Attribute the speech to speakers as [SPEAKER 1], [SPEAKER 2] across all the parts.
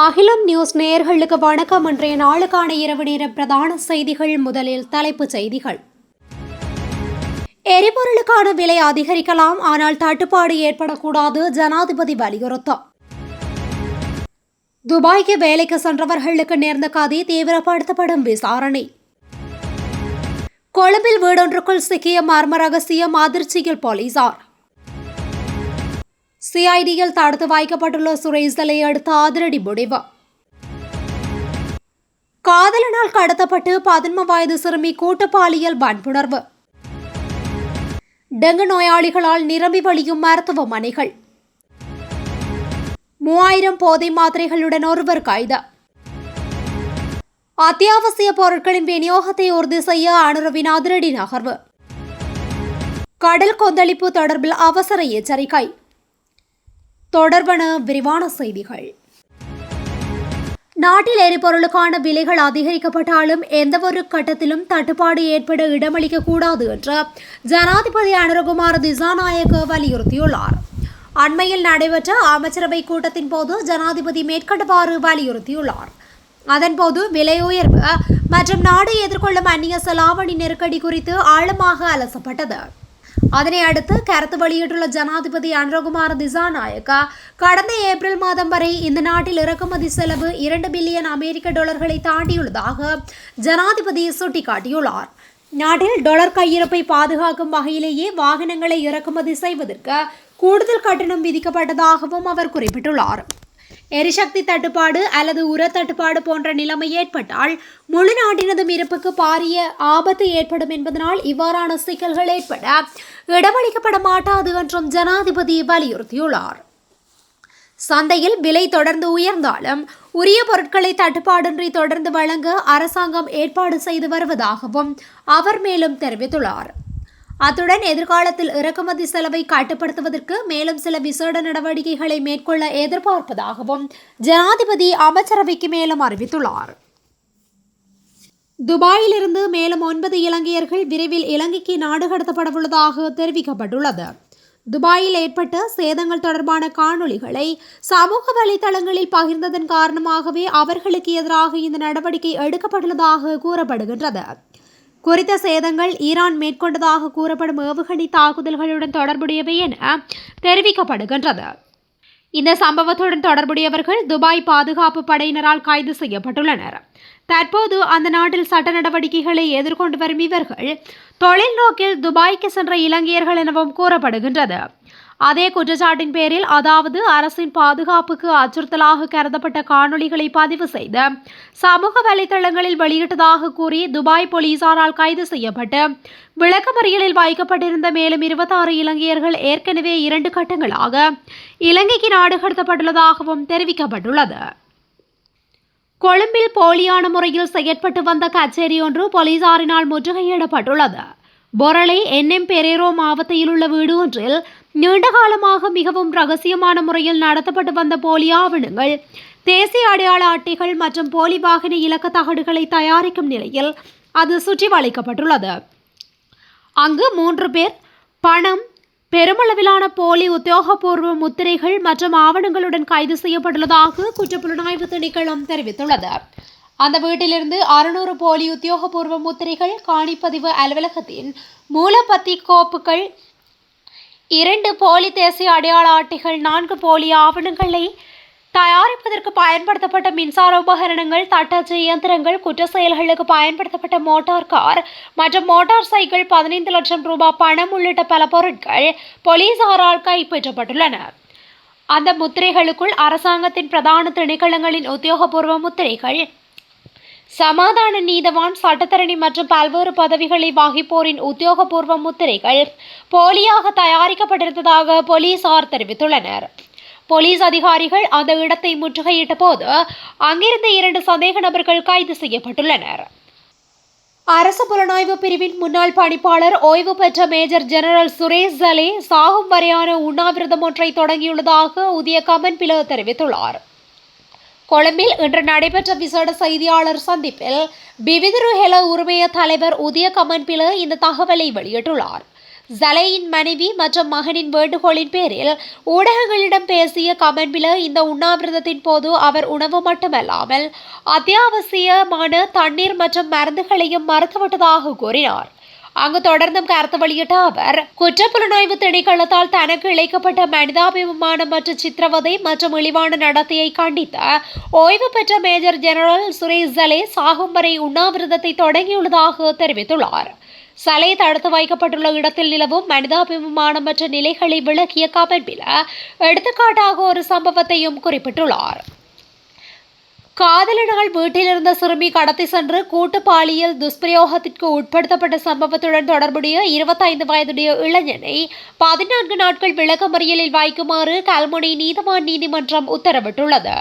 [SPEAKER 1] அகிலம் நியூஸ் நேயர்களுக்கு வணக்கம். இன்றைய நாளுக்கான இரவு நேர பிரதான செய்திகள். முதலில் தலைப்புச் செய்திகள். எரிபொருளுக்கான விலை அதிகரிக்கலாம், ஆனால் தட்டுப்பாடு ஏற்படக்கூடாது, ஜனாதிபதி வலியுறுத்தம். துபாய்க்கு வேலைக்கு சென்றவர்களுக்கு நேர்ந்த கதி தீவிரப்படுத்தப்படும் விசாரணை. கொழும்பில் வீடொன்றுக்குள் சிக்கிய மர்ம ரகசியம், அதிர்ச்சியில் போலீசார். சிஐடியில் தடுத்து வைக்கப்பட்டுள்ள சுரேஷ்தலை அடுத்த அதிரடி முடிவு. காதலனால் கடத்தப்பட்டு 11 வயது சிறுமி கூட்டுப்பாலியல் வன்புணர்வு. டெங்கு நோயாளிகளால் நிரம்பி வழியும் மருத்துவமனைகள். 3000 போதை மாத்திரைகளுடன் ஒருவர் கைது. அத்தியாவசிய பொருட்களின் விநியோகத்தை உறுதி செய்ய அனுரவின் அதிரடி நகர்வு. கடல் கொந்தளிப்பு தொடர்பில் அவசர எச்சரிக்கை. தொடர்பான விரிவான செய்திகள். நாட்டில் எரிபொருளுக்கான விலைகள் அதிகரிக்கப்பட்டாலும் எந்தவொரு கட்டத்திலும் தட்டுப்பாடு ஏற்பட இடமளிக்கக்கூடாது என்று ஜனாதிபதி அனுரகுமார திசாநாயக்க வலியுறுத்தியுள்ளார். அண்மையில் நடைபெற்ற அமைச்சரவை கூட்டத்தின் போது ஜனாதிபதி மேற்கண்டவாறு வலியுறுத்தியுள்ளார். அதன்போது விலை உயர்வு மற்றும் நாடு எதிர்கொள்ளும் அந்நிய செலாவணி நெருக்கடி குறித்து ஆழமாக அலசப்பட்டது. அதனை அடுத்து கருத்து வெளியிட்டுள்ள ஜனாதிபதி அனுரகுமார திசாநாயக்கா, கடந்த ஏப்ரல் மாதம் வரை இந்த நாட்டில் இறக்குமதி செலவு 2 பில்லியன் அமெரிக்க டாலர்களை தாண்டியுள்ளதாக ஜனாதிபதி சுட்டிக்காட்டியுள்ளார். நாட்டில் டாலர் கையிருப்பை பாதுகாக்கும் வகையிலேயே வாகனங்களை இறக்குமதி செய்வதற்கு கூடுதல் கட்டணம் விதிக்கப்பட்டதாகவும் அவர் குறிப்பிட்டுள்ளார். எரிசக்தி தட்டுப்பாடு அல்லது உர தட்டுப்பாடு போன்ற நிலைமை ஏற்பட்டால் முழு நாட்டினதும் இருப்புக்கு பாரிய ஆபத்து ஏற்படும் என்பதனால் இவ்வாறான சிக்கல்கள் ஏற்பட இடமளிக்கப்பட மாட்டாது என்றும் ஜனாதிபதி வலியுறுத்தியுள்ளார். சந்தையில் விலை தொடர்ந்து உயர்ந்தாலும் உரிய பொருட்களை தட்டுப்பாடின்றி தொடர்ந்து வழங்க அரசாங்கம் ஏற்பாடு செய்து வருவதாகவும் அவர் மேலும் தெரிவித்துள்ளார். அத்துடன் எதிர்காலத்தில் இறக்குமதி செலவை கட்டுப்படுத்துவதற்கு மேலும் சில விசேட நடவடிக்கைகளை மேற்கொள்ள எதிர்பார்ப்பதாகவும் ஜனாதிபதி அமைச்சரவைக்கு மேலும் அறிவித்துள்ளார். துபாயிலிருந்து மேலும் 9 இலங்கையர்கள் விரைவில் இலங்கைக்கு நாடு கடத்தப்படவுள்ளதாக தெரிவிக்கப்பட்டுள்ளது. துபாயில் ஏற்பட்ட சேதங்கள் தொடர்பான காணொளிகளை சமூக வலைதளங்களில் பகிர்ந்ததன் காரணமாகவே அவர்களுக்கு எதிராக இந்த நடவடிக்கை எடுக்கப்பட்டுள்ளதாக கூறப்படுகின்றது. குறித்த சேதங்கள் ஈரான் மேற்கொண்டதாக கூறப்படும் ஏவுகணை தாக்குதல்களுடன் தொடர்புடையவை என தெரிவிக்கப்படுகின்றது. இந்த சம்பவத்துடன் தொடர்புடையவர்கள் துபாய் பாதுகாப்பு படையினரால் கைது செய்யப்பட்டுள்ளனர். தற்போது அந்த நாட்டில் சட்ட நடவடிக்கைகளை எதிர்கொண்டு வரும் இவர்கள் தொழில் நோக்கில் துபாய்க்கு சென்ற இலங்கையர்கள் எனவும் கூறப்படுகின்றது. அதே குற்றச்சாட்டின் பேரில், அதாவது அரசின் பாதுகாப்புக்கு அச்சுறுத்தலாக கருதப்பட்ட காணொளிகளை பதிவு செய்து சமூக வலைதளங்களில் வெளியிட்டதாக கூறி துபாய் போலீசாரால் கைது செய்யப்பட்டு விளக்கமறியலில் வைக்கப்பட்டிருந்த மேலும் 26 இலங்கையர்கள் ஏற்கனவே 2 கட்டங்களாக இலங்கைக்கு நாடு கடத்தப்பட்டுள்ளதாகவும் தெரிவிக்கப்பட்டுள்ளது. கொழும்பில் போலியான முறையில் செயற்பட்டு வந்த கச்சேரி ஒன்று போலீசாரினால் முற்றுகையிடப்பட்டுள்ளது. பொரளை என்எம் பெரேரோ மாவட்டத்தில் உள்ள வீடு ஒன்றில் நீண்டகாலமாக மிகவும் ரகசியமான முறையில் நடத்தப்பட்டு வந்த போலி ஆவணங்கள், தேசிய அடையாள அட்டைகள் மற்றும் போலி வாகன இலக்க தகடுகளை தயாரிக்கும் நிலையில் அது சுற்றி வளைக்கப்பட்டுள்ளது. அங்கு 3 பேர் பணம், பெருமளவிலான போலி உத்தியோகபூர்வ முத்திரைகள் மற்றும் ஆவணங்களுடன் கைது செய்யப்பட்டுள்ளதாக குற்றப்புலனாய்வு திணைக்களம் தெரிவித்துள்ளது. அந்த வீட்டிலிருந்து 600 போலி உத்தியோகபூர்வ முத்திரைகள், காணிப்பதிவு அலுவலகத்தின் மூலப்பத்தி கோப்புகள், 2 போலி தேசிய அடையாள அட்டைகள், 4 போலி ஆவணங்களை தயாரிப்பதற்கு பயன்படுத்தப்பட்ட மின்சார உபகரணங்கள், தட்டச்சு இயந்திரங்கள், குற்ற செயல்களுக்கு பயன்படுத்தப்பட்ட மோட்டார் கார் மற்றும் மோட்டார் சைக்கிள், 15 லட்சம் ரூபாய் பணம் உள்ளிட்ட பல பொருட்கள் போலீசாரால் கைப்பற்றப்பட்டுள்ளன. அந்த முத்திரைகளுக்குள் அரசாங்கத்தின் பிரதான திணைக்களங்களின் உத்தியோகபூர்வ முத்திரைகள், சமாதான நீதவான், சட்டத்தரணி மற்றும் பல்வேறு பதவிகளை வகிப்போரின் உத்தியோகபூர்வ முத்திரைகள் போலியாக தயாரிக்கப்பட்டிருந்ததாக போலீசார் தெரிவித்துள்ளனர். போலீஸ் அதிகாரிகள் அந்த இடத்தை முற்றுகையிட்ட போது அங்கிருந்த 2 சந்தேக நபர்கள் கைது செய்யப்பட்டுள்ளனர். அரசு புலனாய்வு பிரிவின் முன்னாள் பணிப்பாளர் ஓய்வு பெற்ற மேஜர் ஜெனரல் சுரேஷ் ஜலே சாகும் வரையான உண்ணாவிரதம் ஒன்றை தொடங்கியுள்ளதாக உதய கமன்பில தெரிவித்துள்ளார். கொழும்பில் இன்று நடைபெற்ற விசேட செய்தியாளர் சந்திப்பில் பிவிதுரு ஹெல உரிமைய தலைவர் உதய கமன்பில இந்த தகவலை வெளியிட்டுள்ளார். ஜலேயின் மனைவி மற்றும் மகனின் வேண்டுகோளின் பேரில் ஊடகங்களிடம் பேசிய கமன்பில இந்த உண்ணாவிரதத்தின் போது அவர் உணவு மட்டுமல்லாமல் அத்தியாவசியமான தண்ணீர் மற்றும் மருந்துகளையும் மறுத்துவிட்டதாக கூறினார். அங்கு தொடர்ந்தும் கருத்து வெளியிட்ட அவர், குற்றப்புலனாய்வு திணைக்களத்தால் தனக்கு இழைக்கப்பட்ட மனிதாபிமானம் மற்றும் சித்திரவதை மற்றும் இழிவான நடத்தையை கண்டித்த ஓய்வு பெற்ற மேஜர் ஜெனரல் சுரேஷ் ஜலே சாகும் வரை உண்ணாவிரதத்தை தொடங்கியுள்ளதாக தெரிவித்துள்ளார். சலே தடுத்து வைக்கப்பட்டுள்ள இடத்தில் நிலவும் மனிதாபிமானமற்ற நிலைகளை விளக்கிய கமன்பில எடுத்துக்காட்டாக ஒரு சம்பவத்தையும் குறிப்பிட்டுள்ளார். காதலனால் வீட்டிலிருந்த சிறுமி கடத்தி சென்று கூட்டு பாலியல் துஷ்பிரயோகத்திற்கு உட்படுத்தப்பட்ட சம்பவத்துடன் தொடர்புடைய 25 வயதுடைய இளைஞனை 14 நாட்கள் விளக்கமறியலில் வைக்குமாறு கல்முனை நீதவான் நீதிமன்றம் உத்தரவிட்டுள்ளது.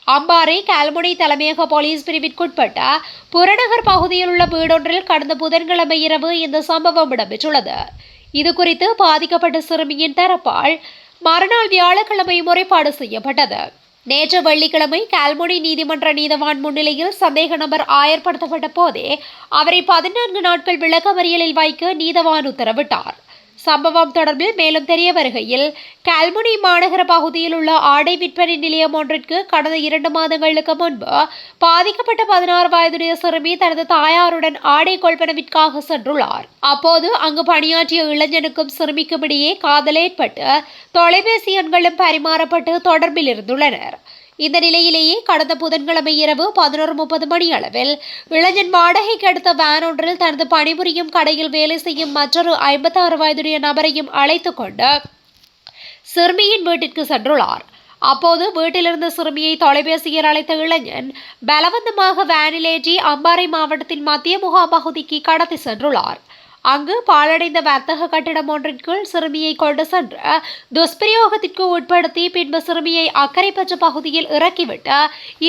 [SPEAKER 1] அம்பாறை கல்முனை தலைமையக போலீஸ் பிரிவிற்குட்பட்ட புறநகர் பகுதியில் உள்ள வீடொன்றில் கடந்த புதன்கிழமை இரவு இந்த சம்பவம் இடம்பெற்றுள்ளது. இதுகுறித்து பாதிக்கப்பட்ட சிறுமியின் தரப்பால் மறுநாள் வியாழக்கிழமை முறைப்பாடு செய்யப்பட்டது. நேற்று வெள்ளிக்கிழமை கல்முனை நீதிமன்ற நீதவான் முன்னிலையில் சந்தேக நபர் ஆயர்படுத்தப்பட்ட போதே அவரை 14 நாட்கள் விளக்கமறியலில் வைக்க நீதவான் உத்தரவிட்டார். சம்பவம் தொடர்பில் மேலும் தெரிய வருகையில், கல்முனை மாநகர பகுதியில் உள்ள ஆடை விற்பனை நிலையம் ஒன்றிற்கு கடந்த 2 மாதங்களுக்கு முன்பு பாதிக்கப்பட்ட 16 வயதுடைய சிறுமி தனது தாயாருடன் ஆடை கொள்வனவிற்காக சென்றுள்ளார். அப்போது அங்கு பணியாற்றிய இளைஞனுக்கும் சிறுமிக்கும் இடையே காதல் ஏற்பட்டு தொலைபேசி எண்களும் பரிமாறப்பட்டு தொடர்பில் இருந்துள்ளனர். இந்த நிலையிலேயே கடந்த புதன்கிழமை இரவு 11:30 மணி அளவில் இளைஞன் வாடகைக்கு எடுத்த வேன் ஒன்றில் தனது பணிபுரியும் கடையில் வேலை செய்யும் மற்றொரு 56 வயதுடைய நபரையும் அழைத்துக் கொண்டு சிறுமியின் வீட்டிற்கு சென்றுள்ளார். அப்போது வீட்டிலிருந்த சிறுமியை தொலைபேசியில் அழைத்த இளைஞன் பலவந்தமாக வேனில் ஏற்றி அம்பாறை மாவட்டத்தின் மத்திய முகாம் பகுதிக்கு கடத்தி சென்றுள்ளார். அங்கு பாழடைந்த வர்த்தக கட்டிடம் ஒன்றிற்குள் சிறுமியை கொண்டு சென்று துஷ்பிரயோகத்திற்கு உட்படுத்தி பின்பு சிறுமியை அக்கரைப்பற்று பகுதியில் இறக்கிவிட்டு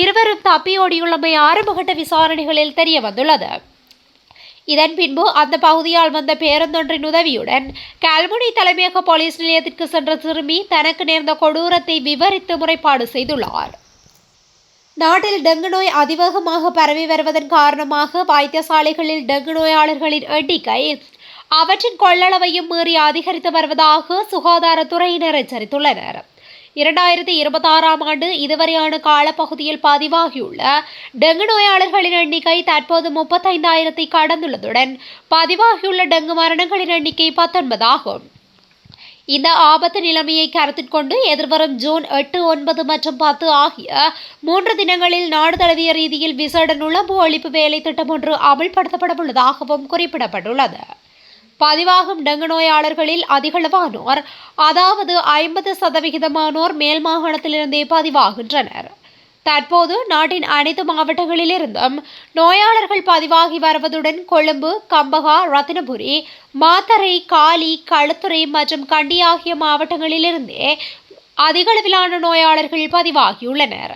[SPEAKER 1] இருவரும் தப்பியோடியுள்ளமை ஆரம்பகட்ட விசாரணைகளில் தெரிய வந்துள்ளது. இதன் பின்பு அந்த பகுதியால் வந்த பேருந்தொன்றின் உதவியுடன் கல்முனை தலைமையக போலீஸ் நிலையத்திற்கு சென்ற சிறுமி தனக்கு நேர்ந்த கொடூரத்தை விவரித்து முறைப்பாடு செய்துள்ளார். நாட்டில் டெங்கு நோய் அதிவேகமாக பரவி வருவதன் காரணமாக வைத்தியசாலைகளில் டெங்கு நோயாளர்களின் எண்ணிக்கை அவற்றின் கொள்ளளவையும் மீறி அதிகரித்து வருவதாக சுகாதாரத்துறையினர் எச்சரித்துள்ளனர். 2026 ஆண்டு இதுவரையான காலப்பகுதியில் பதிவாகியுள்ள டெங்கு நோயாளர்களின் எண்ணிக்கை தற்போது 35,000 கடந்துள்ளதுடன் பதிவாகியுள்ள டெங்கு மரணங்களின் எண்ணிக்கை 19 ஆகும். இந்த ஆபத்து நிலைமையை கருத்தில் கொண்டு எதிர்வரும் ஜூன் 8, 9 மற்றும் 10 ஆகிய 3 தினங்களில் நாடு தழுவிய ரீதியில் விசேட நுழம்பு ஒழிப்பு வேலை திட்டம் ஒன்று அமல்படுத்தப்பட உள்ளதாகவும் குறிப்பிடப்பட்டுள்ளது. பதிவாகும் டெங்கு நோயாளர்களில் அதிகளவானோர், அதாவது 50% மேல் மாகாணத்திலிருந்தே பதிவாகின்றனர். தற்போது நாட்டின் அனைத்து மாவட்டங்களிலிருந்தும் நோயாளர்கள் பதிவாகி வருவதுடன் கொழும்பு, கம்பகா, ரத்தினபுரி, மாத்தறை, காலி, களுத்துறை மற்றும் கண்டி ஆகிய மாவட்டங்களிலிருந்தே அதிகளவிலான நோயாளர்கள் பதிவாகியுள்ளனர்.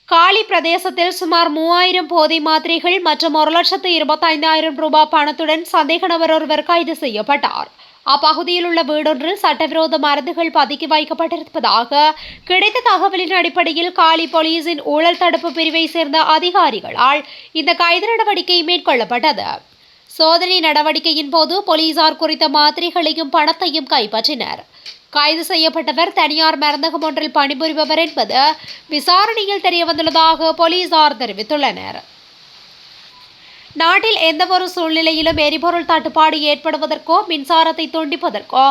[SPEAKER 1] காலி பிரதேசத்தில் சுமார் 3000 போதை மாத்திரைகள் மற்றும் 1,25,000 ரூபாய் பணத்துடன் சந்தேக நபர் ஒருவர் கைது செய்யப்பட்டார். அப்பகுதியில் உள்ள வீடொன்றில் சட்டவிரோத மருந்துகள் பதுக்கி வைக்கப்பட்டிருப்பதாக கிடைத்த தகவலின் அடிப்படையில் காலி போலீசின் ஊழல் தடுப்பு பிரிவை சேர்ந்த அதிகாரிகளால் இந்த கைது நடவடிக்கை மேற்கொள்ளப்பட்டது. சோதனை நடவடிக்கையின் போது போலீசார் குறித்த மாத்திரைகளையும் பணத்தையும் கைப்பற்றினர். கைது செய்யப்பட்டவர் தனியார் மருந்தகம் ஒன்றில் பணிபுரிபவர் என்பது விசாரணையில் தெரியவந்துள்ளதாக போலீசார் தெரிவித்துள்ளனர். நாட்டில் எந்தவொரு சூழ்நிலையிலும் எரிபொருள் தட்டுப்பாடு ஏற்படுவதற்கோ, மின்சாரத்தை துண்டிப்பதற்கோ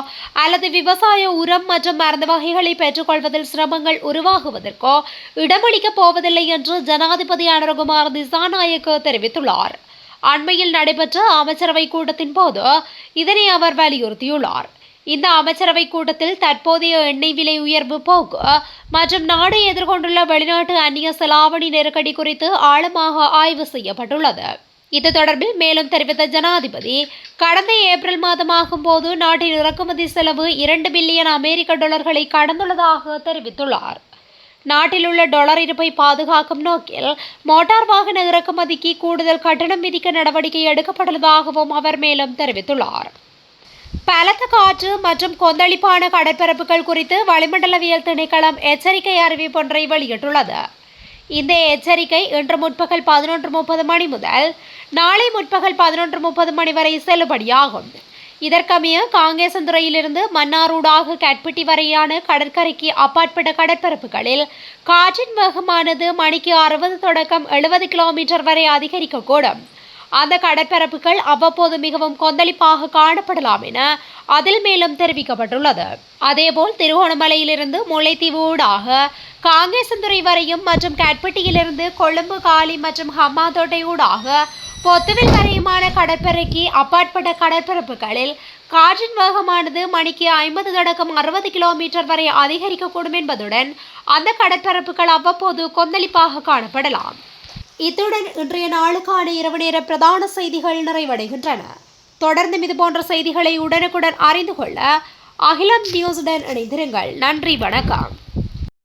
[SPEAKER 1] அல்லது விவசாய உரம் மற்றும் மருந்து வகைகளை பெற்றுக்கொள்வதில் சிரமங்கள் உருவாகுவதற்கோ இடமளிக்கப் போவதில்லை என்று ஜனாதிபதி அனுரகுமார் திசாநாயக்க தெரிவித்துள்ளார். அண்மையில் நடைபெற்ற அமைச்சரவை கூட்டத்தின் போது இதனை அவர் வலியுறுத்தியுள்ளார். இந்த அமைச்சரவை கூட்டத்தில் தற்போதைய எண்ணெய் விலை உயர்வு போக்கு மற்றும் நாடு எதிர்கொண்டுள்ள வெளிநாட்டு அந்நிய செலாவணி நெருக்கடி குறித்து ஆழமாக ஆய்வு செய்யப்பட்டுள்ளது. இது தொடர்பில் மேலும் தெரிவித்த ஜனாதிபதி, கடந்த ஏப்ரல் மாதமாகும் போது நாட்டின் இறக்குமதி செலவு 2 பில்லியன் அமெரிக்க டாலர்களை கடந்துள்ளதாக தெரிவித்துள்ளார். நாட்டில் உள்ள டாலர் இருப்பை பாதுகாக்கும் நோக்கில் மோட்டார் வாகன இறக்குமதிக்கு கூடுதல் கட்டணம் விதிக்க நடவடிக்கை எடுக்கப்பட்டுள்ளதாகவும் அவர் மேலும் தெரிவித்துள்ளார். பலத்த காற்று மற்றும் கொந்தளிப்பான கடற்பரப்புகள் குறித்து வளிமண்டலவியல் திணைக்களம் எச்சரிக்கை அறிவிப்பொன்றை வெளியிட்டுள்ளது. இந்த எச்சரிக்கை இன்று முற்பகல் 11:30 மணி முதல் நாளை முற்பகல் 11:30 மணி வரை செல்லுபடியாகும். இதற்கமைய காங்கேசந்துறையிலிருந்து மன்னாரூடாக கேட்பிட்டி வரையான கடற்கரைக்கு அப்பாற்பட்ட கடற்பரப்புகளில் காற்றின் வேகமானது மணிக்கு 60 தொடக்கம் 70 கிலோமீட்டர் வரை அதிகரிக்கக்கூடும். அந்த கடற்பரப்புகள் அவ்வப்போது மிகவும் கொந்தளிப்பாக காணப்படலாம் என அதில் மேலும் தெரிவிக்கப்பட்டுள்ளது. அதேபோல் திருகோணமலையிலிருந்து முல்லைத்தீவு ஊடாக காங்கேசந்துறை வரையும் மற்றும் கேட்பிட்டியிலிருந்து கொழும்பு, காலி மற்றும் ஹம்மாந்தோட்டை ஊடாக பொத்துவில் வரையுமான கடற்பரப்புக்கு அப்பாற்பட்ட கடற்பரப்புகளில் காற்றின் வேகமானது மணிக்கு 50 தொடக்கம் 60 கிலோமீட்டர் வரை அதிகரிக்கக்கூடும் என்பதுடன் அந்த கடற்பரப்புகள் அவ்வப்போது கொந்தளிப்பாக காணப்படலாம். இத்துடன் இன்றைய நாளுக்கான இரவு நேர பிரதான செய்திகள் நிறைவடைகின்றன. தொடர்ந்து இதுபோன்ற செய்திகளை உடனுக்குடன் அறிந்து கொள்ள அகிலம் நியூஸுடன் இணைந்திருங்கள். நன்றி, வணக்கம்.